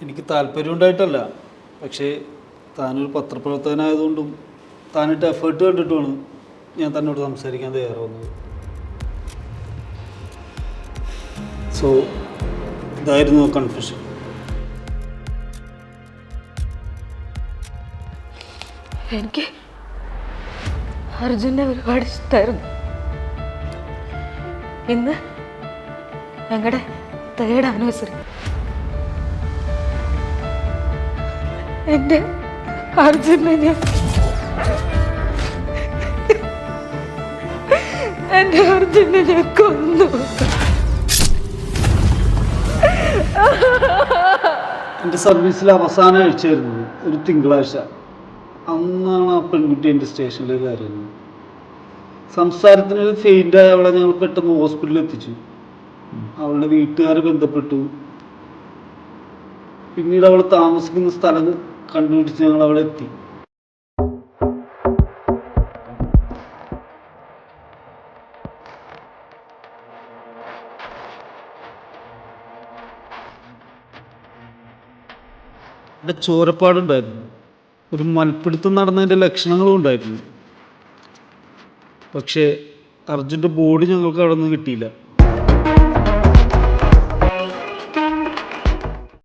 എനിക്ക് താല്പര്യം ഉണ്ടായിട്ടല്ല, പക്ഷേ താനൊരു പത്രപ്രവർത്തകനായതുകൊണ്ടും താനിട്ട് എഫേർട്ട് കണ്ടിട്ടുമാണ് ഞാൻ തന്നോട് സംസാരിക്കാൻ തയ്യാറാവുന്നത്. സോ ഇതായിരുന്നു കൺഫ്യൂഷൻ. എനിക്ക് അർജുനെ ഒരുപാട് ഇഷ്ടമായിരുന്നു. ഇന്ന് ഞങ്ങളുടെ 3rd ആനിവേഴ്സറി. എൻ്റെ അർജുനെ ഞാൻ കൊന്നു. എൻ്റെ സർവീസിൽ അവസാന ആഴ്ചയായിരുന്നു, ഒരു തിങ്കളാഴ്ച. അന്നാണ് ആ പെൺകുട്ടി എൻ്റെ സ്റ്റേഷനിലേക്ക് കയറുന്നത്. സംസാരത്തിന് ഫെയിൻ്റായ അവളെ ഞങ്ങൾ പെട്ടെന്ന് ഹോസ്പിറ്റലിൽ എത്തിച്ചു. അവളുടെ വീട്ടുകാർ ബന്ധപ്പെട്ടു. പിന്നീട് അവൾ താമസിക്കുന്ന സ്ഥലം കണ്ടുപിടിച്ച് ഞങ്ങൾ അവിടെ എത്തി. അവിടെ ചോരപ്പാടുണ്ടായിരുന്നു, ഒരു മൽപ്പിടുത്തം നടന്നതിൻ്റെ ലക്ഷണങ്ങളും ഉണ്ടായിരുന്നു. പക്ഷേ അർജുൻ്റെ ബോഡി ഞങ്ങൾക്ക് അവിടെ നിന്ന് കിട്ടിയില്ല.